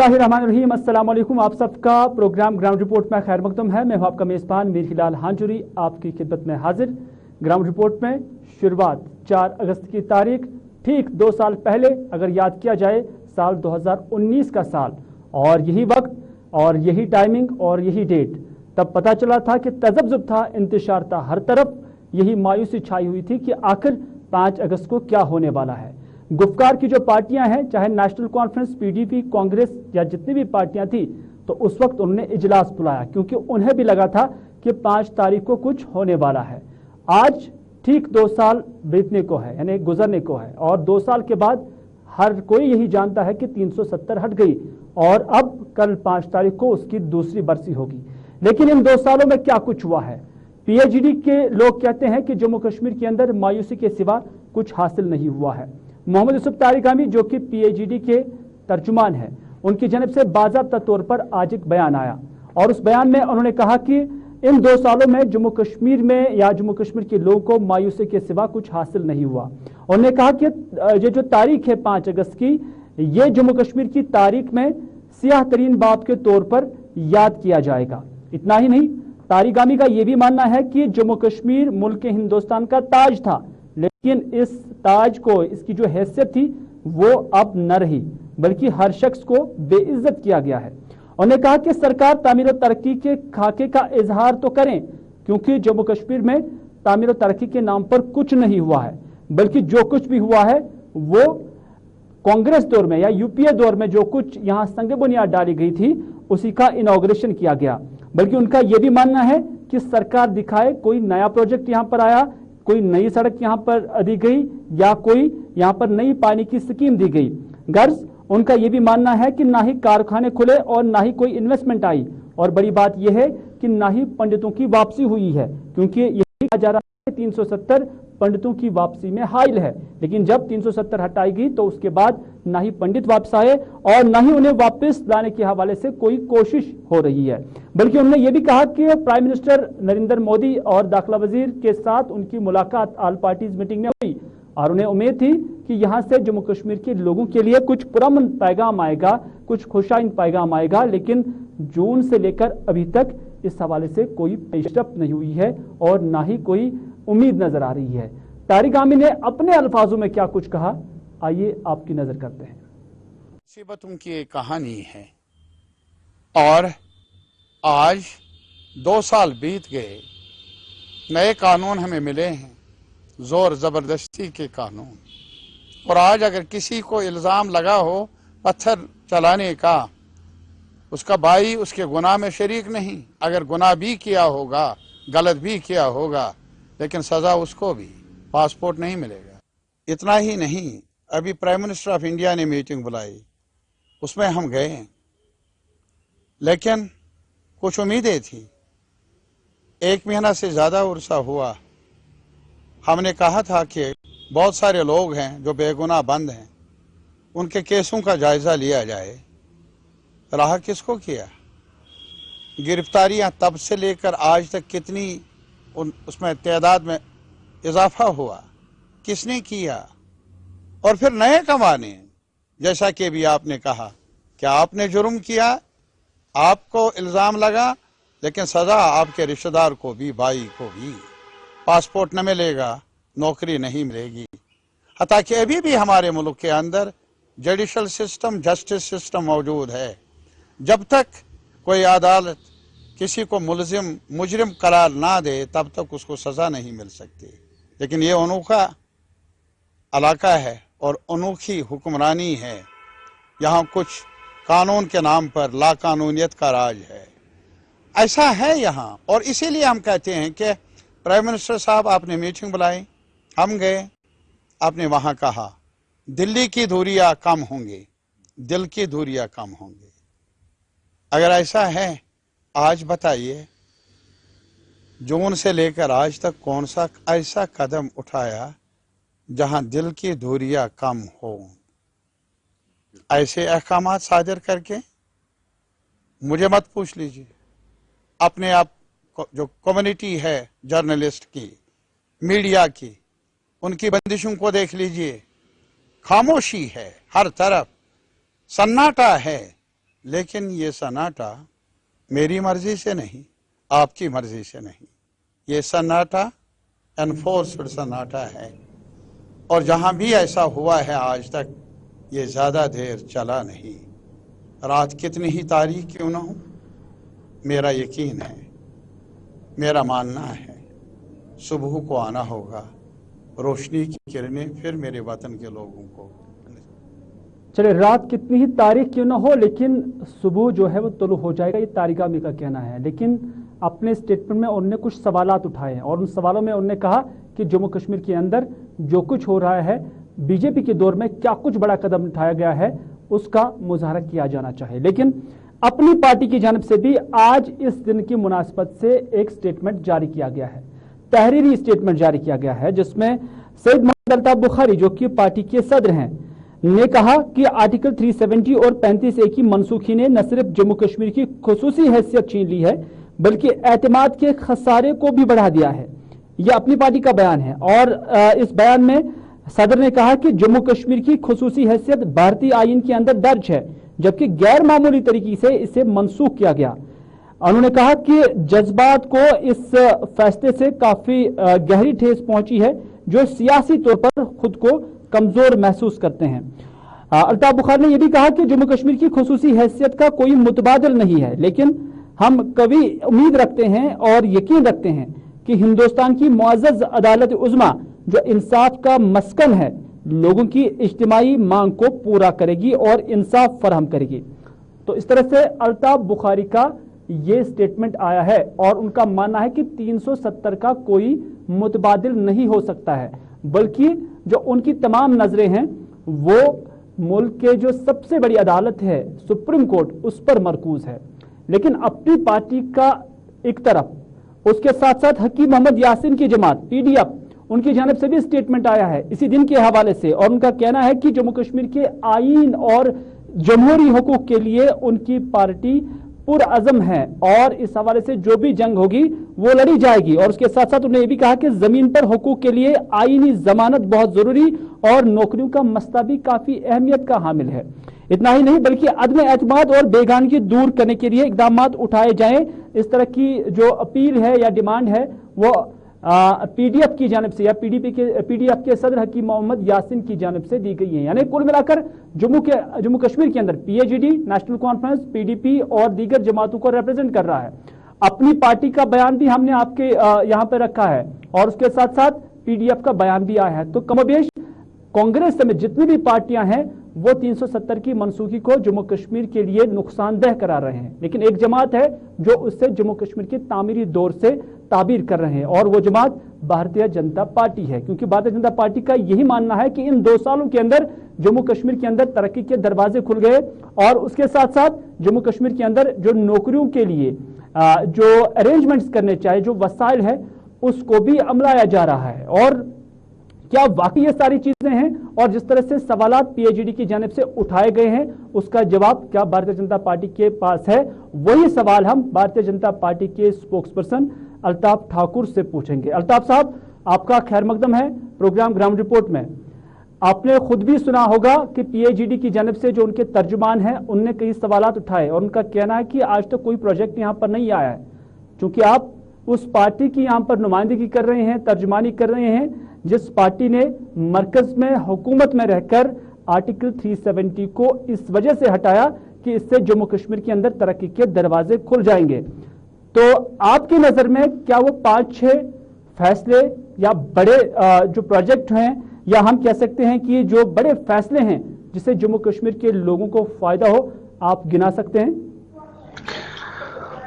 बिस्मिल्लाहिर्रहमानिर्रहीम। अस्सलाम वालेकुम। आप सबका प्रोग्राम ग्राउंड रिपोर्ट में खैर मकदम है। मैं हूं आपका मेज़बान मीर हिलाल हांजुरी आपकी खिदमत में हाजिर। ग्राउंड रिपोर्ट में शुरुआत 4 अगस्त की तारीख, ठीक 2 साल पहले अगर याद किया जाए, साल 2019 का साल, और यही वक्त और यही टाइमिंग और यही डेट, तब पता चला था कि तज़ब्ज़ुब था, इंतशार था, हर तरफ यही मायूसी छाई हुई थी कि आखिर 5 अगस्त को क्या होने वाला है। गुफ्कार की जो पार्टियां हैं, चाहे नेशनल कॉन्फ्रेंस, पीडीपी, कांग्रेस या जितनी भी पार्टियां थी, तो उस वक्त उन्होंने इजलास बुलाया क्योंकि उन्हें भी लगा था कि 5 तारीख को कुछ होने वाला है। आज ठीक 2 साल बीतने को है, यानी गुजरने को है, और 2 साल के बाद हर कोई यही जानता है कि 370 हट गई और अब कल 5 तारीख को उसकी दूसरी बरसी होगी। लेकिन इन 2 सालों में क्या कुछ हुआ है? पीएचडी के लोग कहते हैं कि जम्मू कश्मीर के अंदर मायूसी के सिवा कुछ हासिल नहीं हुआ है। मोहम्मद यूसुफ तारिगामी, जो कि पीएचडी के तर्जुमान हैं, उनकी जानब से बाज़ाब्ता तौर पर आज एक बयान आया और उस बयान में उन्होंने कहा कि इन 2 सालों में जम्मू कश्मीर में या जम्मू कश्मीर के लोगों को मायूसी के सिवा कुछ हासिल नहीं हुआ। उन्होंने कहा कि ये जो तारीख है 5 अगस्त की, ये जम्मू कश्मीर की तारीख में सियाह तरीन बाब के तौर पर याद किया जाएगा। इतना ही नहीं, तारिगामी का यह भी मानना है कि जम्मू कश्मीर मुल्क हिंदुस्तान का ताज था, लेकिन इस ताज को, इसकी जो हैसियत थी वो अब न रही, बल्कि हर शख्स को बेइज्जत किया गया है। उन्होंने कहा कि सरकार तामीर और तरक्की के खाके का इजहार तो करें, क्योंकि जम्मू कश्मीर में तामीर और तरक्की के नाम पर कुछ नहीं हुआ है, बल्कि जो कुछ भी हुआ है वो कांग्रेस दौर में या यूपीए दौर में जो कुछ यहाँ संग बुनियाद डाली गई थी उसी का इनॉग्रेशन किया गया। बल्कि उनका यह भी मानना है कि सरकार दिखाए कोई नया प्रोजेक्ट यहाँ पर आया, कोई नई सड़क यहाँ पर दी गई या कोई यहाँ पर नई पानी की स्कीम दी गई। गर्ज उनका यह भी मानना है कि ना ही कारखाने खुले और ना ही कोई इन्वेस्टमेंट आई, और बड़ी बात यह है कि ना ही पंडितों की वापसी हुई है, क्योंकि यही कहा जा रहा है 370 पंडितों की वापसी में हाइल है। लेकिन जब 370 हटाएगी तो उसके बाद ना ही पंडित वापस आए और ना ही उन्हें वापस लाने के हवाले से कोई कोशिश हो रही है। बल्कि उन्होंने ये भी कहा कि प्राइम मिनिस्टर नरेंद्र मोदी और दाखिला वजीर के साथ उनकी मुलाकात ऑल पार्टीज मीटिंग में हुई और उन्हें उम्मीद थी कि यहां से जम्मू कश्मीर के लोगों के लिए कुछ पुरअमन पैगाम आएगा, कुछ खुशाइन पैगाम आएगा। लेकिन जून से लेकर अभी तक इस हवाले से कोई पेशरफ्त नहीं हुई है और ना ही कोई उम्मीद नजर आ रही है। तारिगामी ने अपने अल्फाजों में क्या कुछ कहा, आइए आपकी नजर करते हैं। मुसीबतों की एक कहानी है और आज 2 साल बीत गए, नए कानून हमें मिले हैं, जोर जबरदस्ती के कानून। और आज अगर किसी को इल्जाम लगा हो पत्थर चलाने का, उसका भाई उसके गुनाह में शरीक नहीं। अगर गुनाह भी किया होगा, गलत भी किया होगा, लेकिन सजा उसको भी, पासपोर्ट नहीं मिलेगा। इतना ही नहीं, अभी प्राइम मिनिस्टर ऑफ इंडिया ने मीटिंग बुलाई, उसमें हम गए, लेकिन कुछ उम्मीदें थी। 1 महीना से ज्यादा उर्सा हुआ। हमने कहा था कि बहुत सारे लोग हैं जो बेगुनाह बंद हैं, उनके केसों का जायजा लिया जाए। रहा किसको किया? गिरफ्तारियां तब से लेकर आज तक कितनी उसमें तादाद में इजाफा हुआ, किसने किया? और फिर नए कमाने, जैसा कि भी आपने कहा कि आपने जुर्म किया, आपको इल्जाम लगा, लेकिन सजा आपके रिश्तेदार को भी, भाई को भी। पासपोर्ट न मिलेगा, नौकरी नहीं मिलेगी। हता कि अभी भी हमारे मुल्क के अंदर जुडिशल सिस्टम, जस्टिस सिस्टम मौजूद है। जब तक कोई अदालत किसी को मुजरिम करार ना दे, तब तक उसको सजा नहीं मिल सकती। लेकिन ये अनोखा इलाका है और अनोखी हुक्मरानी है। यहाँ कुछ कानून के नाम पर लाकानूनियत का राज है, ऐसा है यहाँ। और इसीलिए हम कहते हैं कि प्राइम मिनिस्टर साहब, आपने मीटिंग बुलाई, हम गए, आपने वहां कहा दिल्ली की दूरियां कम होंगी, दिल की दूरियां कम होंगी। अगर ऐसा है, आज बताइए जून से लेकर आज तक कौन सा ऐसा कदम उठाया जहां दिल की दूरियां कम हो? ऐसे अहकामात सादिर करके मुझे मत पूछ लीजिए, अपने आप जो कम्युनिटी है जर्नलिस्ट की, मीडिया की, उनकी बंदिशों को देख लीजिए। खामोशी है, हर तरफ सन्नाटा है, लेकिन ये सन्नाटा मेरी मर्जी से नहीं, आपकी मर्जी से नहीं, ये सन्नाटा एनफोर्स्ड सन्नाटा है। और जहां भी ऐसा हुआ है आज तक ये ज्यादा देर चला नहीं। रात कितनी ही तारीख क्यों ना हो, मेरा यकीन है, मेरा मानना है, सुबह को आना होगा, रोशनी की किरणें फिर मेरे वतन के लोगों को। चले, रात कितनी ही तारीख क्यों ना हो, लेकिन सुबह जो है वो तुलू हो जाएगा, ये तारिक आमी का कहना है। लेकिन अपने स्टेटमेंट में उन्होंने कुछ सवालात उठाए हैं और उन सवालों में उन्होंने कहा कि जम्मू कश्मीर के अंदर जो कुछ हो रहा है, बीजेपी के दौर में क्या कुछ बड़ा कदम उठाया गया है, उसका मुजाहरा किया जाना चाहिए। लेकिन अपनी पार्टी की जानिब से भी आज इस दिन की मुनासिबत से एक स्टेटमेंट जारी किया गया है, तहरीरी स्टेटमेंट जारी किया गया है, जिसमें सैयद मोहम्मद अल्ताफ बुखारी जो कि पार्टी के सदर हैं ने कहा कि आर्टिकल 370 और 35A की मनसूखी ने न सिर्फ जम्मू कश्मीर की खुसूसी हैसियत छीन ली है बल्कि एतमाद के खसारे को भी बढ़ा दिया है। यह अपनी पार्टी का बयान है और इस बयान में सदर ने कहा कि जम्मू कश्मीर की खुसूसी हैसियत भारतीय आईन के अंदर दर्ज है, जबकि गैर मामूली तरीके से इसे मनसूख किया गया। उन्होंने कहा कि जज्बात को इस फैसले से काफी गहरी ठेस पहुंची है जो सियासी तौर पर खुद को कमजोर महसूस करते हैं। अल्ताफ बुखारी ने यह भी कहा कि जम्मू कश्मीर की खुसूसी हैसियत का कोई मुतबादिल नहीं है, लेकिन हम कभी उम्मीद रखते हैं और यकीन रखते हैं कि हिंदुस्तान की मुअज़्ज़ज़ अदालत उज़्मा जो इंसाफ का मस्कन है, लोगों की इज्तिमाई मांग को पूरा करेगी और इंसाफ फराहम करेगी। तो इस तरह से अल्ताफ बुखारी का ये स्टेटमेंट आया है और उनका मानना है कि 370 का कोई मुतबादिल नहीं हो सकता है, बल्कि जो उनकी तमाम नजरें हैं वो मुल्क के जो सबसे बड़ी अदालत है सुप्रीम कोर्ट, उस पर मरकूज है। लेकिन अपनी पार्टी का एक तरफ, उसके साथ साथ हकीम मोहम्मद यासीन की जमात पीडीएफ, उनकी जानिब से भी स्टेटमेंट आया है इसी दिन के हवाले से, और उनका कहना है कि जम्मू कश्मीर के आईन और जमहूरी हुकूक के लिए उनकी पार्टी पुरअज़म है और इस हवाले से जो भी जंग होगी वो लड़ी जाएगी। और उसके साथ साथ उन्होंने ये भी कहा कि जमीन पर हुकूक के लिए आईनी जमानत बहुत जरूरी और नौकरियों का मसला भी काफी अहमियत का हामिल है। इतना ही नहीं बल्कि अदम एतमाद और बेगानगी दूर करने के लिए इकदाम उठाए जाएं, इस तरह की जो अपील है या डिमांड है वो पीडीएफ की जानिब से या पीडीएफ के सदर हकीम मोहम्मद यासीन की जानिब से दी गई है। यानी कुल मिलाकर जम्मू कश्मीर के अंदर पीएजीडी, नेशनल कॉन्फ्रेंस, पीडीपी और दीगर जमातों को रिप्रेजेंट कर रहा है। अपनी पार्टी का बयान भी हमने आपके यहाँ पे रखा है और उसके साथ साथ पीडीएफ का बयान भी आया है। तो कमोबेश कांग्रेस समेत जितनी भी पार्टियां हैं वो 370 की मनसूखी को जम्मू कश्मीर के लिए नुकसानदेह करा रहे हैं, लेकिन एक जमात है जो उससे जम्मू कश्मीर के तामीरी दौर से ताबीर कर रहे हैं और वो जमात भारतीय जनता पार्टी है, क्योंकि भारतीय जनता पार्टी का यही मानना है कि इन 2 सालों के अंदर जम्मू कश्मीर के अंदर तरक्की के दरवाजे खुल गए और उसके साथ साथ जम्मू कश्मीर के अंदर जो नौकरियों के लिए जो अरेंजमेंट्स करने चाहिए, जो वसाइल है, उसको भी अमलाया जा रहा है। और क्या वाकई ये सारी चीजें हैं और जिस तरह से सवालात पीएचडी की जानिब से उठाए गए हैं उसका जवाब क्या भारतीय जनता पार्टी के पास है? वही सवाल हम भारतीय जनता पार्टी के स्पोक्सपर्सन अल्ताफ ठाकुर से पूछेंगे। अल्ताफ साहब, आपका खैर मकदम है प्रोग्राम ग्राउंड रिपोर्ट में। आपने खुद भी सुना होगा कि पीएचडी की जानिब से जो उनके तर्जुमान हैं उनने कई सवालात उठाए और उनका कहना है कि आज तक कोई प्रोजेक्ट यहाँ पर नहीं आया है। चूंकि आप उस पार्टी की यहाँ पर नुमाइंदगी कर रहे हैं, तर्जुमानी कर रहे हैं, जिस पार्टी ने मरकज में हुकूमत में रहकर आर्टिकल 370 को इस वजह से हटाया कि इससे जम्मू कश्मीर के अंदर तरक्की के दरवाजे खुल जाएंगे। तो आपकी नजर में क्या वो 5-6 फैसले या बड़े जो प्रोजेक्ट हैं या हम कह सकते हैं कि जो बड़े फैसले हैं जिससे जम्मू कश्मीर के लोगों को फायदा हो, आप गिना सकते हैं?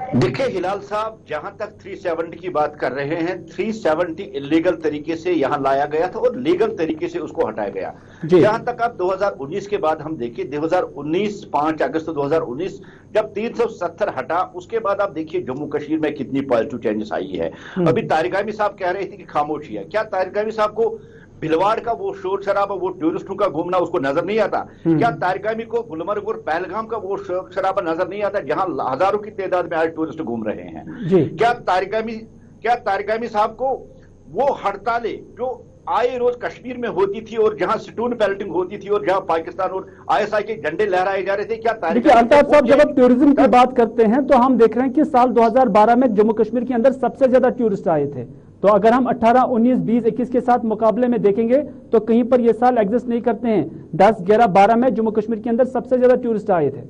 देखिए हिलाल साहब, जहां तक 370 की बात कर रहे हैं, 370 इलीगल तरीके से यहां लाया गया था और लीगल तरीके से उसको हटाया गया। जहां तक अब 2019 के बाद हम देखिए 2019 5 अगस्त 2019 जब 370 हटा, उसके बाद आप देखिए जम्मू कश्मीर में कितनी पॉजिटिव चेंजेस आई है। अभी तारिक आमी साहब कह रहे थे कि खामोशी है। क्या तारिक आमी साहब को भिलवाड़ का वो शोर शराबा, वो टूरिस्टों का घूमना उसको नजर नहीं आता? क्या तारिक आमी को गुलमर्ग और पहलगाम का वो शोर शराबा नजर नहीं आता जहां हजारों की तादाद में आज टूरिस्ट घूम रहे हैं? क्या तारिक आमी साहब को वो हड़तालें जो आए रोज कश्मीर में होती थी और जहां स्टोन पेल्टिंग होती थी और जहां पाकिस्तान और आईएसआई के झंडे लहराए जा रहे थे, क्या तारीख? देखिए अल्ताफ साहब, जब आप टूरिज्म की बात करते हैं तो हम देख रहे हैं कि साल 2012 में जम्मू कश्मीर के अंदर सबसे ज्यादा टूरिस्ट आए थे। तो अगर हम 18, 19, 20, 21 के साथ मुकाबले में देखेंगे तो कहीं पर ये साल एग्जिस्ट नहीं करते हैं। 10, 11, 12 में जम्मू कश्मीर के अंदर सबसे ज्यादा टूरिस्ट आए थे।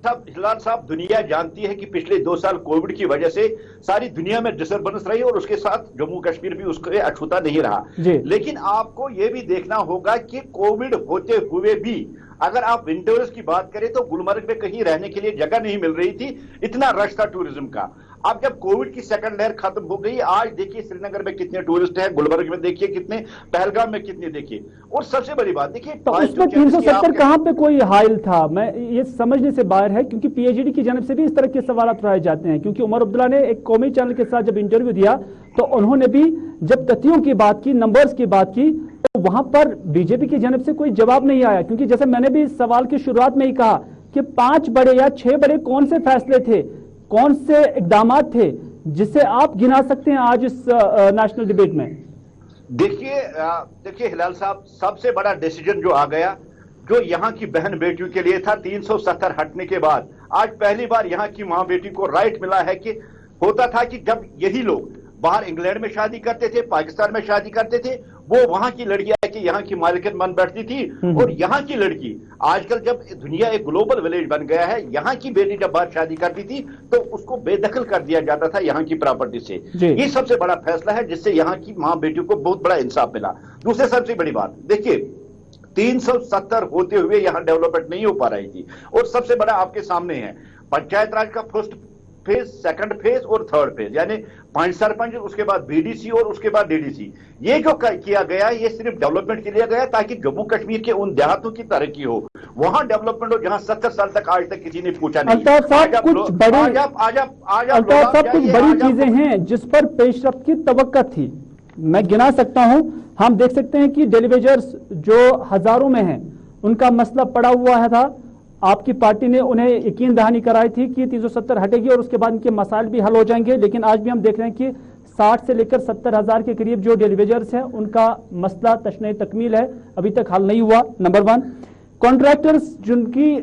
साहब हिलाल साहब, दुनिया जानती है कि पिछले 2 साल कोविड की वजह से सारी दुनिया में डिस्टर्बेंस रही और उसके साथ जम्मू कश्मीर भी उसके अछूता नहीं रहा। लेकिन आपको यह भी देखना होगा कि कोविड होते हुए भी अगर आप विंटर्स की बात करें तो गुलमर्ग में कहीं रहने के लिए जगह नहीं मिल रही थी, इतना रश था टूरिज्म का। अब जब कोविड की सेकंड लहर खत्म हो गई, आज देखिए श्रीनगर में कितने टूरिस्ट हैं, गुलमर्ग में देखिए कितने, पहलगाम में कितने देखिए। और सबसे बड़ी बात देखिए, तो उसमें 370 कहां पे कोई हाइल था, मैं ये समझने से बाहर है, क्योंकि पीएचडी की जानब से भी इस तरह के सवाल उठाए जाते हैं। क्योंकि उमर अब्दुल्ला ने एक कौमी चैनल के साथ जब इंटरव्यू दिया तो उन्होंने भी जब तथ्यों की बात की, नंबर्स की बात की, तो वहां पर बीजेपी की जानब से कोई जवाब नहीं आया। क्योंकि जैसे मैंने भी इस सवाल की शुरुआत में ही कहा कि 5 बड़े या 6 बड़े कौन से फैसले थे, कौन से इकदाम थे जिसे आप गिना सकते हैं आज इस नेशनल डिबेट में? देखिए हिलाल साहब, सबसे बड़ा डिसीजन जो आ गया, जो यहाँ की बहन बेटियों के लिए था, 370 हटने के बाद आज पहली बार यहाँ की मां बेटी को राइट मिला है। कि होता था कि जब यही लोग बाहर इंग्लैंड में शादी करते थे, पाकिस्तान में शादी करते थे, वो वहां की लड़कियां कि यहाँ की मालिकन बन बैठती थी, और यहाँ की लड़की आजकल जब दुनिया एक ग्लोबल विलेज बन गया है, यहाँ की बेटी जब बाहर शादी करती थी तो उसको बेदखल कर दिया जाता था यहाँ की प्रॉपर्टी से। ये सबसे बड़ा फैसला है जिससे यहाँ की मां बेटियों को बहुत बड़ा इंसाफ मिला। दूसरी सबसे बड़ी बात देखिए, 370 होते हुए यहाँ डेवलपमेंट नहीं हो पा रही थी। और सबसे बड़ा आपके सामने है पंचायत राज का फर्स्ट फेज, सेकंड फेज और थर्ड फेज, यानी 5 सरपंच, उसके बाद बीडीसी और उसके बाद डीडीसी। ये जो किया गया ये सिर्फ डेवलपमेंट के लिए गया ताकि जम्मू कश्मीर के उन देहातों की तरक्की हो, वहां डेवलपमेंट हो जहां 70 साल तक आज तक किसी ने पूछा नहीं। अल्ताफ साहब, कुछ बड़ी चीजें हैं जिस पर पेशरफ्त की तवक्को थी, मैं गिना सकता हूं। हम देख सकते हैं कि डेलीवेजर्स जो हजारों में हैं, उनका मसला पड़ा हुआ था। आपकी पार्टी ने उन्हें यकीन दहानी कराई थी कि 370 हटेगी और उसके बाद इनके मसाइल भी हल हो जाएंगे। लेकिन आज भी हम देख रहे हैं कि 60 से लेकर 70 हजार के करीब जो डेलीवेजर्स हैं, उनका मसला तशने तकमील है, अभी तक हल नहीं हुआ। नंबर 1, कॉन्ट्रैक्टर्स जिनकी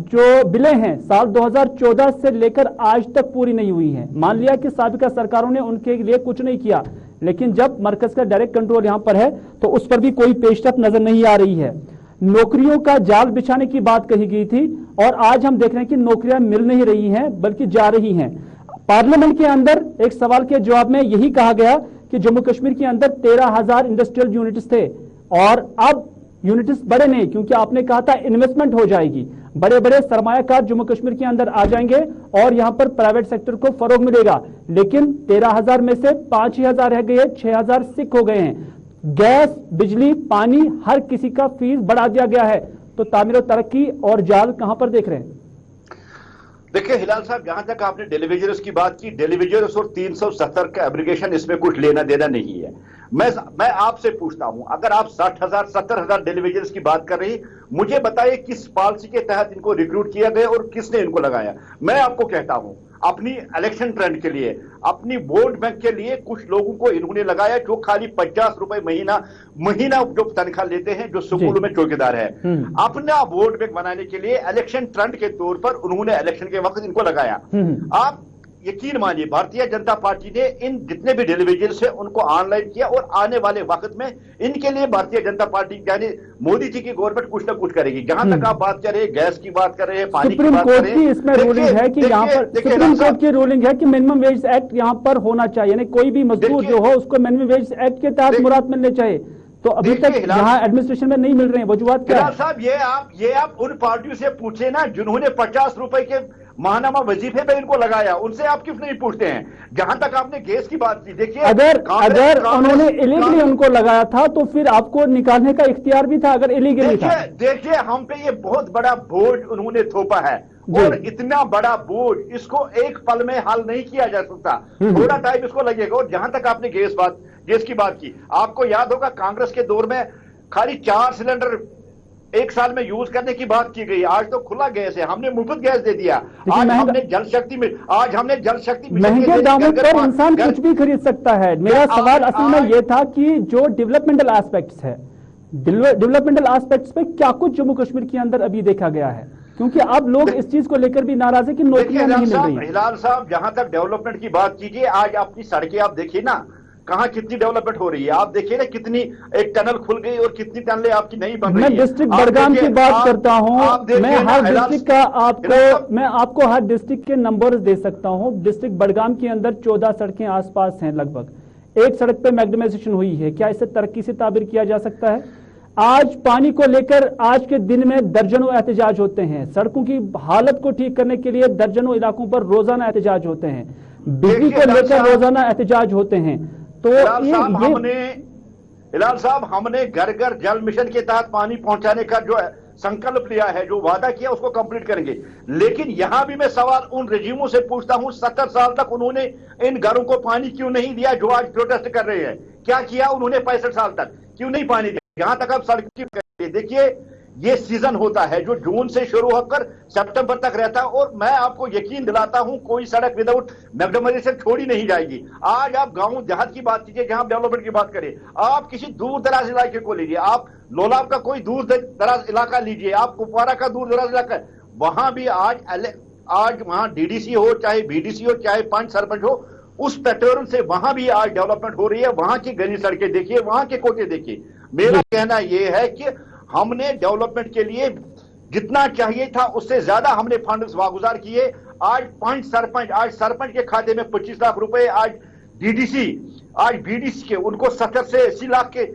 जो बिलें हैं साल 2014 से लेकर आज तक पूरी नहीं हुई हैं। मान लिया कि साबिका सरकारों ने उनके लिए कुछ नहीं किया, लेकिन जब मरकज का डायरेक्ट कंट्रोल यहां पर है तो उस पर भी कोई पेशरफ्त नजर नहीं आ रही है। नौकरियों का जाल बिछाने की बात कही गई थी और आज हम देख रहे हैं कि नौकरियां मिल नहीं रही हैं बल्कि जा रही हैं। पार्लियामेंट के अंदर एक सवाल के जवाब में यही कहा गया कि जम्मू कश्मीर के अंदर 13,000 इंडस्ट्रियल यूनिट्स थे और अब यूनिट्स बड़े नहीं, क्योंकि आपने कहा था इन्वेस्टमेंट हो जाएगी, बड़े बड़े सरमायाकार जम्मू कश्मीर के अंदर आ जाएंगे और यहां पर प्राइवेट सेक्टर को फरोग मिलेगा। लेकिन 13,000 में से 5,000 रह गए, 6,000 सिक हो गए हैं। गैस, बिजली, पानी, हर किसी का फीस बढ़ा दिया गया है। तो तामीर और तरक्की और जाल कहां पर देख रहे हैं? देखिए हिलाल साहब, जहां तक आपने डेलीवेजर्स की बात की, डेलीवेजर्स और 370 का एब्रिगेशन इसमें कुछ लेना देना नहीं है। मैं आपसे पूछता हूं, अगर आप 60,000 70,000 डेलीवेजर्स की बात कर रही, मुझे बताइए किस पॉलिसी के तहत इनको रिक्रूट किया गया और किसने इनको लगाया। मैं आपको कहता हूं, अपनी इलेक्शन ट्रेंड के लिए, अपनी वोट बैंक के लिए कुछ लोगों को इन्होंने लगाया जो खाली 50 रुपए महीना जो तनख्वाह लेते हैं, जो स्कूलों में चौकीदार है। अपना वोट बैंक बनाने के लिए इलेक्शन ट्रेंड के तौर पर उन्होंने इलेक्शन के वक्त इनको लगाया। आप यकीन मानिए, भारतीय जनता पार्टी ने इन जितने भी डेलीवेजर्स हैं उनको ऑनलाइन किया और आने वाले वक्त में इनके लिए भारतीय जनता पार्टी यानी मोदी जी की गवर्नमेंट कुछ ना कुछ करेगी। जहां तक आप बात कर रहे हैं, गैस की बात कर रहे हैं, पानी की बात कर रहे हैं, इसमें रूलिंग है कि यहाँ पर सुप्रीम कोर्ट की रूलिंग है कि मिनिमम वेज एक्ट यहाँ पर होना चाहिए, यानी कोई भी मजदूर जो हो उसको मिनिमम वेज एक्ट के तहत मुराद मिलने चाहिए। तो अभी तक यहाँ एडमिनिस्ट्रेशन में नहीं मिल रहे हैं, वजूहत क्या है? साहब, ये आप उन पार्टियों से पूछे ना जिन्होंने 50 रुपए के माहनामा वजीफे पे इनको लगाया, उनसे आप क्यों नहीं पूछते हैं? जहां तक आपने गैस की बात की, देखिए अगर उन्होंने इलीगली उनको लगाया था तो फिर आपको निकालने का इख्तियार भी था, अगर इलीगली था। देखिए हम पे ये बहुत बड़ा बोझ उन्होंने थोपा है और इतना बड़ा बोझ इसको एक पल में हल नहीं किया जा सकता, थोड़ा टाइम इसको लगेगा। और जहां तक आपने गैस की बात की, आपको याद होगा कांग्रेस के दौर में खाली 4 सिलेंडर 1 साल में यूज करने की बात की गई। आज तो खुला गैस है, हमने मुफ्त गैस दे दिया। आज हमने जल शक्ति में महंगे दामों पर इंसान कुछ भी खरीद सकता है। मेरा सवाल असल में यह था कि जो डेवलपमेंटल एस्पेक्ट्स है, डेवलपमेंटल एस्पेक्ट्स पे क्या कुछ जम्मू कश्मीर के अंदर अभी देखा गया है, क्योंकि अब लोग इस चीज को लेकर भी नाराज है कि नौकरियां नहीं मिल रही। हिलाल साहब, जहां तक डेवलपमेंट की बात कीजिए, आज अपनी सड़कें आप देखिए ना, कहां कितनी डेवलपमेंट हो रही है। आप देखिए ना, कितनी एक टनल खुल गई और कितनी टनलें आपकी नहीं बन रही है। मैं डिस्ट्रिक्ट बडगाम की बात करता हूं, मैं हर डिस्ट्रिक्ट का आपको हर डिस्ट्रिक्ट के नंबर्स दे सकता हूं। डिस्ट्रिक्ट बडगाम के अंदर 14 सड़कें आसपास हैं, लगभग एक सड़क पे मैग्नेमाइजेशन हुई है। क्या इसे तरक्की से ताबीर किया जा सकता है? आज पानी को लेकर आज के दिन में दर्जनों एहतजाज होते हैं, सड़कों की हालत को ठीक करने के लिए दर्जनों इलाकों पर रोजाना एहतजाज होते हैं, बिजली को लेकर रोजाना एहतजाज होते हैं। तो हिलाल साहब, हमने घर घर जल मिशन के तहत पानी पहुंचाने का जो संकल्प लिया है, जो वादा किया, उसको कंप्लीट करेंगे। लेकिन यहां भी मैं सवाल उन रजीमों से पूछता हूं, 70 साल तक उन्होंने इन घरों को पानी क्यों नहीं दिया जो आज प्रोटेस्ट कर रहे हैं? क्या किया उन्होंने 65 साल तक? क्यों नहीं पानी दिया? यहां तक आप सड़क की देखिए, ये सीजन होता है जो जून से शुरू होकर सितंबर तक रहता है, और मैं आपको यकीन दिलाता हूं कोई सड़क विदाउट मैग्नेमाइजेशन छोड़ी नहीं जाएगी। आज आप गांव देहात की बात कीजिए, जहां डेवलपमेंट की बात करें, आप किसी दूर दराज इलाके को लीजिए, आप लोलाब का कोई दूर दराज इलाका लीजिए, आप कुपवारा का दूर दराज इलाका, वहां भी आज वहां डीडीसी हो, चाहे बीडीसी हो, चाहे पंच सरपंच हो, उस पैटर्न से वहां भी आज डेवलपमेंट हो रही है। वहां की गली सड़कें देखिए, वहां के कोटे देखिए। मेरा कहना यह है कि हमने डेवलपमेंट के लिए जितना चाहिए था उससे ज्यादा हमने फंड्स वागुजार किए। आज सरपंच के खाते में 25 लाख रुपए, आज डीडीसी, आज बीडीसी के उनको 70 से 80 लाख के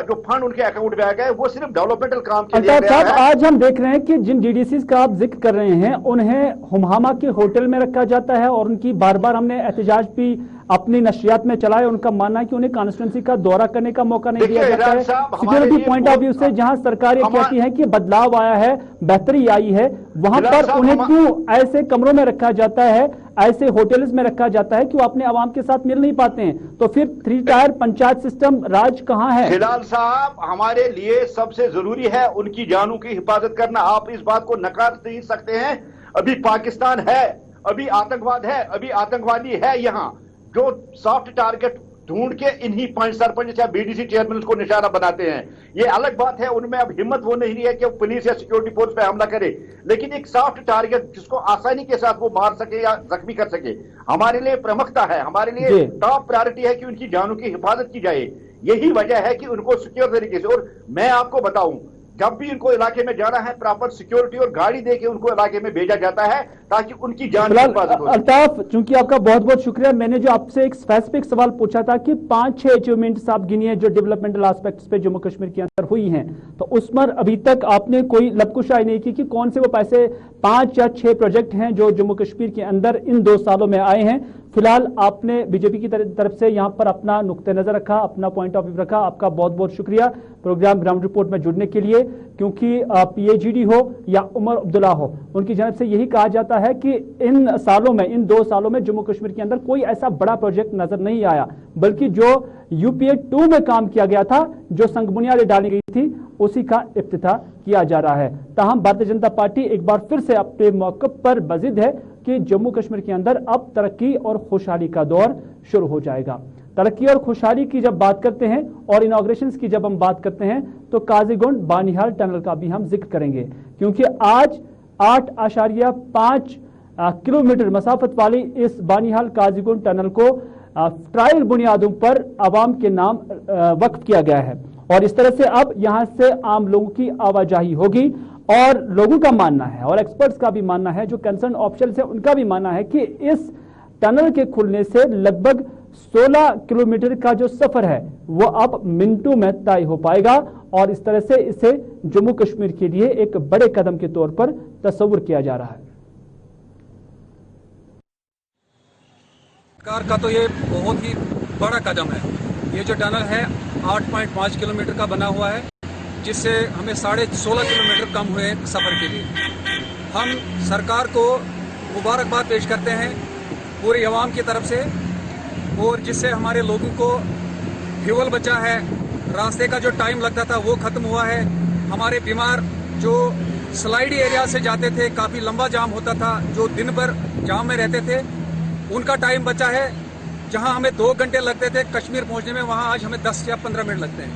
जो फंड उनके अकाउंट में आ गए, वो सिर्फ डेवलपमेंटल काम के लिए गया है। आज हम देख रहे हैं कि जिन डीडीसी का आप जिक्र कर रहे हैं, उन्हें हुमहामा के होटल में रखा जाता है और उनकी बार बार हमने एहतजाज भी अपनी नशियात में चलाए। उनका मानना है कि उन्हें कॉन्स्टिट्यूंसी का दौरा करने का मौका नहीं दिया जाता है। सिक्योरिटी पॉइंट ऑफ व्यू से जहां सरकार ये कहती है कि बदलाव आया है, बेहतरी आई है, वहां पर उन्हें क्यों ऐसे कमरों में रखा जाता है, ऐसे होटल्स में रखा जाता है कि वो अपने आवाम के साथ मिल नहीं पाते हैं? तो फिर 3 टायर पंचायत सिस्टम राज कहां है? हिलाल साहब, हमारे लिए सबसे जरूरी है उनकी जानों की हिफाजत करना। आप इस बात को नकार नहीं सकते हैं। अभी पाकिस्तान है, अभी आतंकवाद है, अभी आतंकवादी है। यहाँ जो सॉफ्ट टारगेट ढूंढ के इन्हीं पंच सरपंच या बीडीसी चेयरमैन को निशाना बनाते हैं। ये अलग बात है, उनमें अब हिम्मत वो नहीं रही है कि पुलिस या सिक्योरिटी फोर्स पे हमला करे, लेकिन एक सॉफ्ट टारगेट जिसको आसानी के साथ वो मार सके या जख्मी कर सके, हमारे लिए प्रमुखता है, हमारे लिए टॉप प्रायोरिटी है कि उनकी जानों की हिफाजत की जाए। यही वजह है कि उनको सिक्योर तरीके से, और मैं आपको बताऊं, जब भी इनको इलाके में जाना है, प्रॉपर सिक्योरिटी और गाड़ी देके उनको इलाके में भेजा जाता है ताकि उनकी जान की हिफाजत हो। अल्ताफ, चूंकि आपका बहुत बहुत शुक्रिया। मैंने जो आपसे एक स्पेसिफिक सवाल पूछा था कि 5-6 अचीवमेंट्स आप गिनिए जो डेवलपमेंटल एस्पेक्ट्स पे जम्मू कश्मीर के अंदर हुई हैं, तो उस पर अभी तक आपने कोई लबकुशाई नहीं की कि कौन से वो पैसे 5 या 6 प्रोजेक्ट हैं जो जम्मू कश्मीर के अंदर इन 2 सालों में आए हैं। फिलहाल आपने बीजेपी की तरफ से यहां पर अपना नुक्ते नजर रखा, अपना पॉइंट ऑफ व्यू रखा। आपका बहुत बहुत शुक्रिया प्रोग्राम ग्राउंड रिपोर्ट में जुड़ने के लिए, क्योंकि पीएचडी हो या उमर अब्दुल्ला हो, उनकी जानब से यही कहा जाता है कि इन सालों में, इन 2 सालों में जम्मू कश्मीर के अंदर कोई ऐसा बड़ा प्रोजेक्ट नजर नहीं आया, बल्कि जो यूपीए 2 में काम किया गया था, जो संग बुनियादें डाली गई थी, उसी का इफ्तिताह किया जा रहा है। ताहम भारतीय जनता पार्टी एक बार फिर से अपने मौक़िफ़ पर बजिद है कि जम्मू कश्मीर के अंदर अब तरक्की और खुशहाली का दौर शुरू हो जाएगा। तरक्की और खुशहाली की जब बात करते हैं और इनॉग्रेशंस की जब हम बात करते हैं, तो काजीगुंड बानिहाल टनल का भी हम जिक्र करेंगे, क्योंकि आज 8.5 किलोमीटर मसाफत वाली इस बानिहाल काजीगुंड टनल को ट्रायल बुनियादों पर आवाम के नाम वक्फ किया गया है, और इस तरह से अब यहां से आम लोगों की आवाजाही होगी। और लोगों का मानना है और एक्सपर्ट्स का भी मानना है, जो कंसर्न ऑफिशियल्स है उनका भी मानना है कि इस टनल के खुलने से लगभग 16 किलोमीटर का जो सफर है वो अब मिनटों में तय हो पाएगा, और इस तरह से इसे जम्मू कश्मीर के लिए एक बड़े कदम के तौर पर तस्वुर किया जा रहा है। सरकार का तो ये बहुत ही बड़ा कदम है। ये जो टनल है 8.5 किलोमीटर का बना हुआ है, जिससे हमें 16.5 किलोमीटर कम हुए सफ़र के लिए। हम सरकार को मुबारकबाद पेश करते हैं पूरी आवाम की तरफ से, और जिससे हमारे लोगों को फ्यूल बचा है, रास्ते का जो टाइम लगता था वो ख़त्म हुआ है, हमारे बीमार जो स्लाइडी एरिया से जाते थे, काफ़ी लंबा जाम होता था, जो दिन भर जाम में रहते थे, उनका टाइम बचा है। जहां हमें 2 घंटे लगते थे कश्मीर पहुंचने में, वहां आज हमें 10 या 15 मिनट लगते हैं।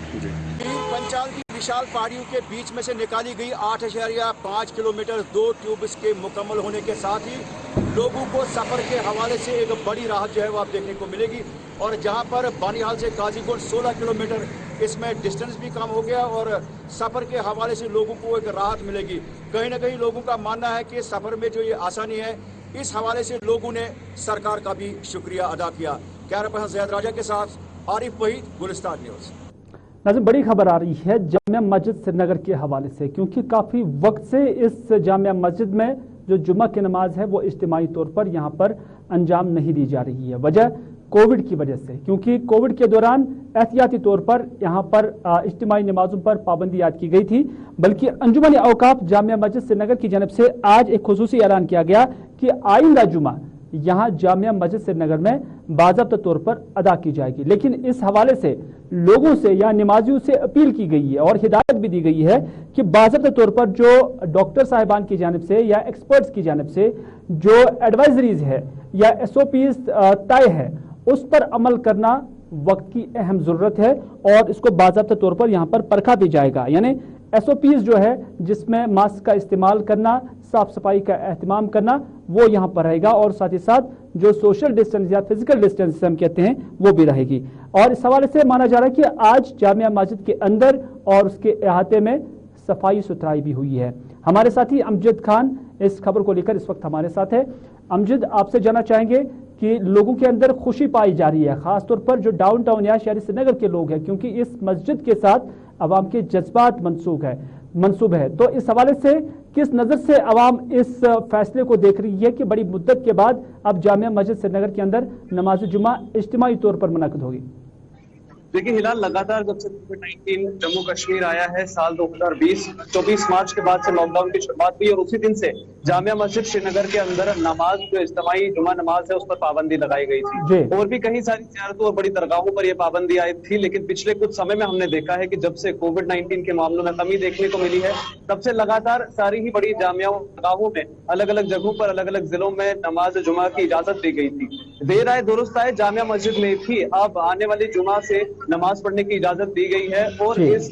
पंचाल की विशाल पहाड़ियों के बीच में से निकाली गई 8.5 किलोमीटर 2 ट्यूब्स के मुकम्मल होने के साथ ही लोगों को सफर के हवाले से एक बड़ी राहत जो है वो आप देखने को मिलेगी। और जहां पर बानिहाल से काजीकोट 16 किलोमीटर, इसमें डिस्टेंस भी कम हो गया और सफर के हवाले से लोगों को एक राहत मिलेगी। कहीं ना कहीं लोगों का मानना है कि सफर में जो ये आसानी है, इस हवाले से लोगों ने सरकार का भी शुक्रिया अदा किया। कैमरा पर्सन ज़ैद राजा के साथ आरिफ वहीद, गुलिस्तान न्यूज़। नाज़रीन, बड़ी खबर आ रही है जामिया मस्जिद श्रीनगर के हवाले से, क्योंकि काफ़ी वक्त से इस जामिया मस्जिद में जो जुम्मा की नमाज है वो इज्तिमाई तौर पर यहाँ पर अंजाम नहीं दी जा रही है। वजह कोविड की वजह से, क्योंकि कोविड के दौरान एहतियाती तौर पर यहाँ पर इज्तिमाई नमाजों पर पाबंदी आयद की गई थी। बल्कि अंजुमन औकाफ जामिया मस्जिद श्रीनगर की जानब से आज एक खुसूसी ऐलान किया गया कि आइंदा जुमा यहाँ जामिया मस्जिद श्रीनगर में बाज़ाब्ता तौर पर अदा की जाएगी। लेकिन इस हवाले से लोगों से या नमाजियों से अपील की गई है और हिदायत भी दी गई है कि बाज़ाब्ता तौर पर जो डॉक्टर साहिबान की जानिब से या एक्सपर्ट्स की जानिब से जो एडवाइजरीज है या SOPs तय है, उस पर अमल करना वक्त की अहम ज़रूरत है और इसको बाज़ाब्ता तौर पर यहाँ पर परखा भी जाएगा। यानी SOPs जो है, जिसमें मास्क का इस्तेमाल करना, साफ सफाई का एहतमाम करना, वो यहाँ पर रहेगा और साथ ही साथ जो सोशल डिस्टेंस या फिजिकल डिस्टेंस हम कहते हैं वो भी रहेगी। और इस हवाले से माना जा रहा है कि आज जामिया मस्जिद के अंदर और उसके अहाते में सफाई सुथराई भी हुई है। हमारे साथी अमजद खान इस खबर को लेकर इस वक्त हमारे साथ है। अमजद, आपसे जानना चाहेंगे कि लोगों के अंदर खुशी पाई जा रही है, खासतौर पर जो डाउन टाउन या शहरी श्रीनगर के लोग हैं, क्योंकि इस मस्जिद के साथ अवाम के जज्बात मंसूब है। तो इस हवाले से किस नज़र से अवाम इस फैसले को देख रही है कि बड़ी मुद्दत के बाद अब जामिया मस्जिद श्रीनगर के अंदर नमाज जुमा इज्तिमाई तौर पर मुनक़द होगी? देखिए हिलाल, लगातार जब से कोविड-19 जम्मू कश्मीर आया है साल 2020, 24 मार्च के बाद से लॉकडाउन की शुरुआत हुई और उसी दिन से जामिया मस्जिद श्रीनगर के अंदर नमाज जो इज्तिमाई जुमा नमाज है उस पर पाबंदी लगाई गई थी। और भी कहीं सारी ज़ियारतों और बड़ी दरगाहों पर यह पाबंदी आई थी, लेकिन पिछले कुछ समय में हमने देखा है कि जब से कोविड-19 के मामलों में कमी देखने को मिली है, तब से लगातार सारी ही बड़ी जामिया दरगाहों में अलग अलग जगहों पर अलग अलग जिलों में नमाज जुमा की इजाजत दी गई थी। देर आए दुरुस्त आए, जामिया मस्जिद में भी अब आने वाली जुमा से नमाज पढ़ने की इजाजत दी गई है। और इस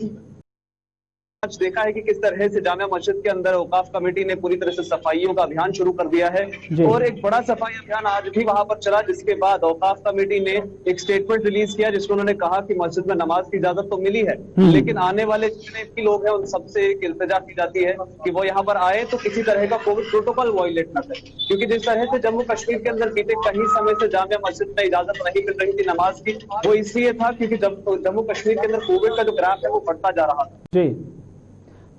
आज देखा है कि किस तरह से जामिया मस्जिद के अंदर औकाफ कमेटी ने पूरी तरह से सफाइयों का अभियान शुरू कर दिया है और एक बड़ा सफाई अभियान आज भी वहां पर चला, जिसके बाद औकाफ कमेटी ने एक स्टेटमेंट रिलीज किया जिसमें उन्होंने कहा कि मस्जिद में नमाज की इजाजत तो मिली है, लेकिन आने वाले जितने भी लोग हैं उन सबसे एक इल्तिजा की जाती है कि वो यहाँ पर आए तो किसी तरह का कोविड प्रोटोकॉल वायलेट न करें। क्योंकि जिस तरह से जम्मू कश्मीर के अंदर बीते कई समय से जामिया मस्जिद में इजाजत नहीं मिल रही थी नमाज की, वो इसलिए था क्योंकि जम्मू कश्मीर के अंदर कोविड का जो ग्राफ है वो बढ़ता जा रहा था।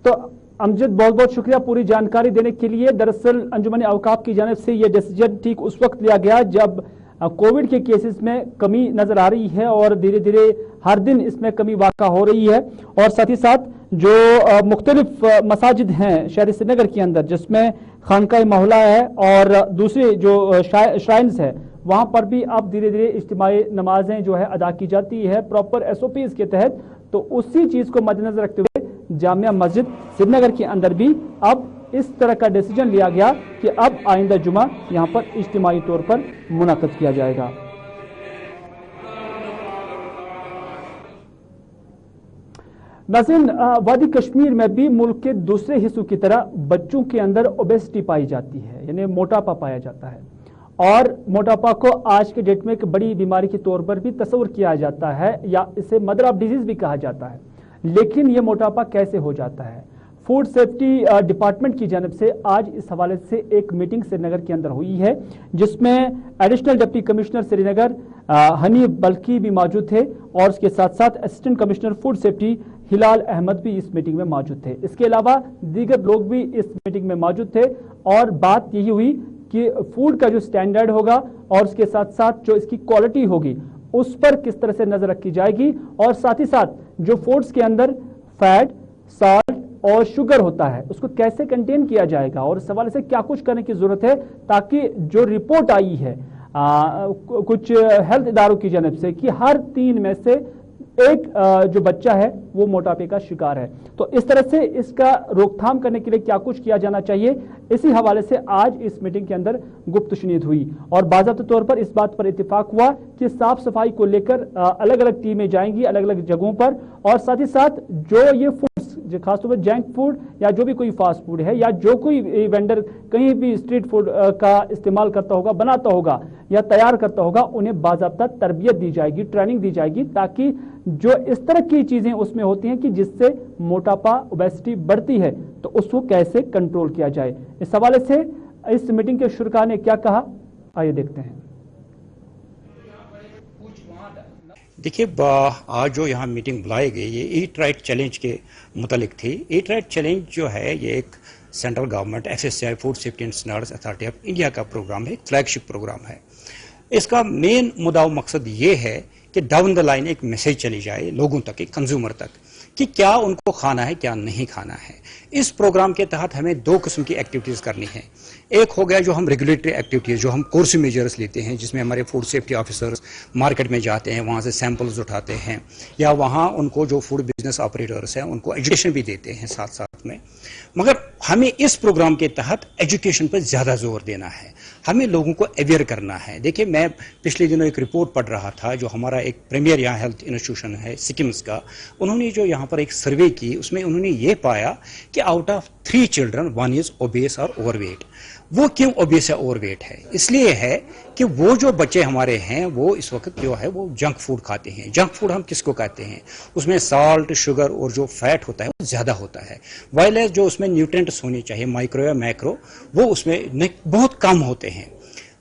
तो अमजद, बहुत बहुत शुक्रिया पूरी जानकारी देने के लिए। दरअसल अंजुमन औकाफ की जानिब से यह डिसीजन ठीक उस वक्त लिया गया जब कोविड के केसेस में कमी नजर आ रही है और धीरे धीरे हर दिन इसमें कमी वाक़ा हो रही है। और साथ ही साथ जो मुख्तलिफ मसाजिद हैं शहर श्रीनगर के अंदर, जिसमें खानका मोहल्ला है और दूसरे जो श्राइन्स है, वहाँ पर भी अब धीरे धीरे इज्तिमाई नमाजें जो है अदा की जाती है प्रॉपर SOPs के तहत। तो उसी चीज़ को मद्देनजर रखते हुए जामिया मस्जिद श्रीनगर के अंदर भी अब इस तरह का डिसीजन लिया गया कि अब आइंदा जुमा यहाँ पर इज्तिमाई तौर पर मुनक़द किया जाएगा। नाज़रीन, वादी कश्मीर में भी मुल्क के दूसरे हिस्सों की तरह बच्चों के अंदर ओबेसिटी पाई जाती है, यानी मोटापा पाया जाता है। और मोटापा को आज के डेट में एक बड़ी बीमारी के तौर पर भी तस्वुर किया जाता है या इसे मदर ऑफ डिजीज भी कहा जाता है। लेकिन ये मोटापा कैसे हो जाता है? फूड सेफ्टी डिपार्टमेंट की जानब से आज इस हवाले से एक मीटिंग श्रीनगर के अंदर हुई है, जिसमें additional deputy commissioner Srinagar Hani Balki भी मौजूद थे और उसके साथ साथ assistant commissioner food safety Hilal Ahmad भी इस मीटिंग में मौजूद थे। इसके अलावा दीगर लोग भी इस मीटिंग में मौजूद थे और बात यही हुई कि फूड का जो स्टैंडर्ड होगा और उसके साथ साथ जो इसकी क्वालिटी होगी उस पर किस तरह से नजर रखी जाएगी और साथ ही साथ जो फूड्स के अंदर फैट, साल्ट और शुगर होता है उसको कैसे कंटेन किया जाएगा और इस हवाले से क्या कुछ करने की जरूरत है, ताकि जो रिपोर्ट आई है कुछ हेल्थ इदारों की जानब से कि हर 3 में से एक जो बच्चा है वो मोटापे का शिकार है। तो इस तरह से इसका रोकथाम करने के लिए क्या कुछ किया जाना चाहिए, इसी हवाले से आज इस मीटिंग के अंदर गुफ्तशुनीद हुई और बाज़ाब्ते तौर पर इस बात पर इत्तेफाक हुआ कि साफ सफाई को लेकर अलग अलग टीमें जाएंगी अलग अलग जगहों पर, और साथ ही साथ जो ये फूड्स खासतौर पर जंक फूड या जो भी कोई फास्ट फूड है या जो कोई वेंडर कहीं भी स्ट्रीट फूड का इस्तेमाल करता होगा, बनाता होगा या तैयार करता होगा, उन्हें बाज़ाब्ता तरबियत दी जाएगी, ट्रेनिंग दी जाएगी, ताकि जो इस तरह की चीजें उसमें होती हैं कि जिससे मोटापा ओबेसिटी बढ़ती है तो उसको कैसे कंट्रोल किया जाए। इस हवाले से इस मीटिंग के शुरा ने क्या कहा, आइए देखते हैं। देखिए, आज जो यहाँ मीटिंग बुलाई गई ये ईट राइट चैलेंज के मुतालिक थी। ईट राइट चैलेंज जो है ये एक central government FSSAI food safety and standards authority of India का प्रोग्राम है, एक फ्लैगशिप प्रोग्राम है। इसका मेन मुद्दा व मकसद ये है कि डाउन द लाइन एक मैसेज चली जाए लोगों तक, एक कंज्यूमर तक, कि क्या उनको खाना है क्या नहीं खाना है। इस प्रोग्राम के तहत हमें दो किस्म की एक्टिविटीज़ करनी है। एक हो गया जो हम रेगुलेटरी एक्टिविटीज़, जो हम कोर्स मेजर्स लेते हैं, जिसमें हमारे फूड सेफ्टी ऑफिसर्स मार्केट में जाते हैं, वहाँ से सैंपल्स उठाते हैं, या वहाँ उनको जो फूड बिजनेस ऑपरेटर्स हैं उनको एजुकेशन भी देते हैं साथ साथ में। मगर हमें इस प्रोग्राम के तहत एजुकेशन पर ज़्यादा जोर देना है, हमें लोगों को अवेयर करना है। देखिए, मैं पिछले दिनों एक रिपोर्ट पढ़ रहा था, जो हमारा एक प्रीमियर यहाँ हेल्थ इंस्टीट्यूशन है सिक्किम्स का, उन्होंने जो यहाँ पर एक सर्वे की, उसमें उन्होंने ये पाया कि out of 3 children 1 is obese और ओवरवेट। वो क्यों ओबेस या ओवरवेट है? इसलिए है कि वो जो बच्चे हमारे हैं वो इस वक्त जो है वो जंक फूड खाते हैं। जंक फूड हम किसको कहते हैं? उसमें साल्ट, शुगर और जो फैट होता है वो ज़्यादा होता है, वाइल जो उसमें न्यूट्रिएंट्स होने चाहिए माइक्रो या मैक्रो, वो उसमें बहुत कम होते हैं।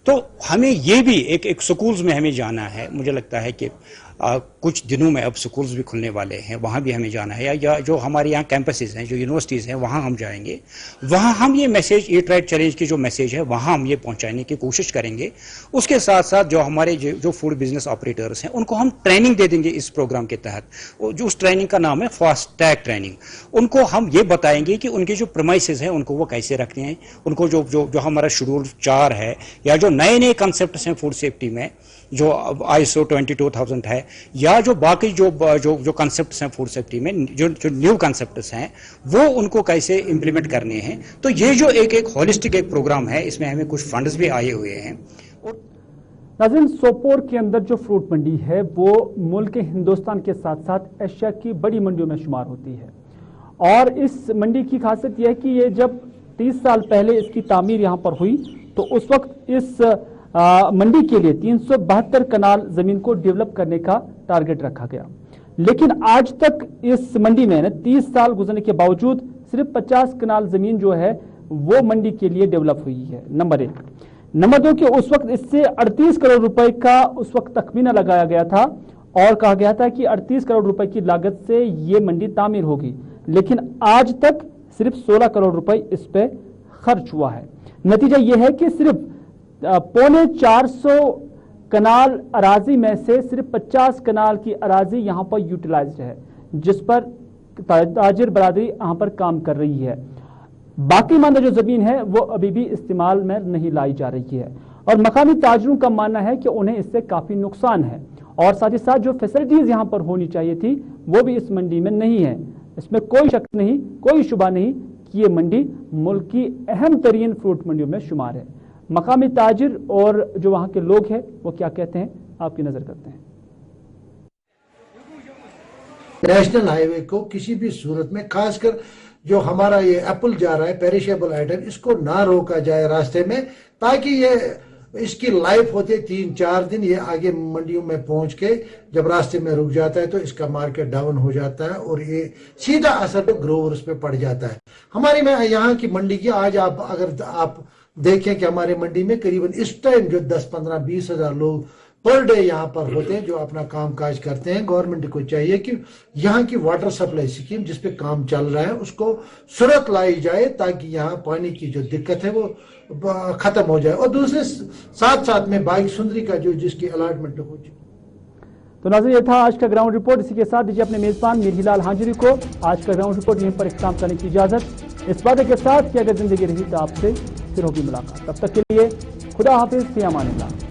तो हमें ये भी एक स्कूल्स में हमें जाना है। मुझे लगता है कि कुछ दिनों में अब स्कूल्स भी खुलने वाले हैं, वहाँ भी हमें जाना है, या जो हमारे यहाँ कैंपसेस हैं, जो यूनिवर्सिटीज़ हैं, वहाँ हम जाएंगे। वहाँ हम ये मैसेज, ईट राइट चैलेंज की जो मैसेज है वहाँ हम ये पहुँचाने की कोशिश करेंगे। उसके साथ साथ जो हमारे जो फूड बिजनेस ऑपरेटर्स हैं उनको हम ट्रेनिंग दे देंगे इस प्रोग्राम के तहत। जो उस ट्रेनिंग का नाम है फास्ट टैग ट्रेनिंग। उनको हम ये बताएंगे कि उनके जो प्रीमाइसेस हैं उनको वो कैसे रखते हैं, उनको जो हमारा शेड्यूल 4 है, या जो नए नए कंसेप्ट हैं फूड सेफ्टी में, जो ISO 22000 है, या जो बाकी जो कंसेप्ट्स हैं फूड सेफ्टी में, जो न्यू कंसेप्ट्स हैं, वो उनको कैसे इंप्लीमेंट करने हैं। तो ये जो एक होलिस्टिक एक प्रोग्राम है, इसमें हमें कुछ फंड्स भी आए हुए हैं। नाज़रीन, सोपोर के अंदर जो फ्रूट मंडी है वो मुल्क हिंदुस्तान के साथ साथ एशिया की बड़ी मंडियों में शुमार होती है, और इस मंडी की खासियत यह है कि ये जब 30 साल पहले इसकी तामीर यहाँ पर हुई तो उस वक्त इस मंडी के लिए 372 कनाल जमीन को डेवलप करने का टारगेट रखा गया। लेकिन आज तक इस मंडी में 30 साल गुजरने के बावजूद सिर्फ 50 कनाल जमीन जो है वो मंडी के लिए डेवलप हुई है, नंबर 1। नंबर 2 कि उस वक्त इससे 38 करोड़ रुपए का उस वक्त तखमीना लगाया गया था और कहा गया था कि 38 करोड़ रुपए की लागत से ये मंडी तामीर होगी, लेकिन आज तक सिर्फ 16 करोड़ रुपए इस पे खर्च हुआ है। नतीजा यह है कि सिर्फ 450 कनाल अराजी में से सिर्फ 50 कनाल की अराजी यहां पर यूटिलाइज्ड है, जिस पर ताजिर बरादरी यहां पर काम कर रही है। बाकी मानदा जो जमीन है वो अभी भी इस्तेमाल में नहीं लाई जा रही है, और मकामी ताजरों का मानना है कि उन्हें इससे काफी नुकसान है, और साथ ही साथ जो फैसिलिटीज यहां पर होनी चाहिए थी वो भी इस मंडी में नहीं है। इसमें कोई शक नहीं, कोई शुबा नहीं कि ये मंडी मुल्क की अहम तरीन फ्रूट मंडियों में शुमार है। मकामी ताजिर और जो वहां के लोग हैं वो क्या कहते हैं, आपकी नजर करते हैं। नेशनल हाईवे को किसी भी सूरत में, खासकर जो हमारा ये एप्पल जा रहा है पेरिशेबल आइटम, इसको ना रोका जाए रास्ते में, ताकि ये इसकी लाइफ होती है 3-4 दिन, ये आगे मंडियों में पहुंच के जब रास्ते में रुक जाता है तो इसका मार्केट डाउन हो जाता है और ये सीधा असर ग्रोवर्स पे पड़ जाता है। हमारी में यहाँ की मंडी की आज अगर आप देखें कि हमारे मंडी में करीबन इस टाइम जो 10, 15, 20 हजार लोग पर डे यहाँ पर होते हैं जो अपना काम काज करते हैं। गवर्नमेंट को चाहिए कि यहाँ की वाटर सप्लाई स्कीम जिस पे काम चल रहा है उसको सूरत लाई जाए, ताकि यहाँ पानी की जो दिक्कत है वो खत्म हो जाए, और दूसरे साथ साथ में बाइक सुंदरी का जो जिसकी अलॉटमेंट हो जाए। तो नाज़रीन, ये था आज का ग्राउंड रिपोर्ट। इसी के साथ दीजिए अपने मेजबान मीर हिलाल हांजुरी को आज का ग्राउंड रिपोर्ट यहीं पर इख्तिताम करने की इजाजत, इस वादे के साथ कि अगर जिंदगी रही तो आपसे फिर होगी मुलाकात। तब तक के लिए खुदा हाफिज, फी अमानिल्लाह।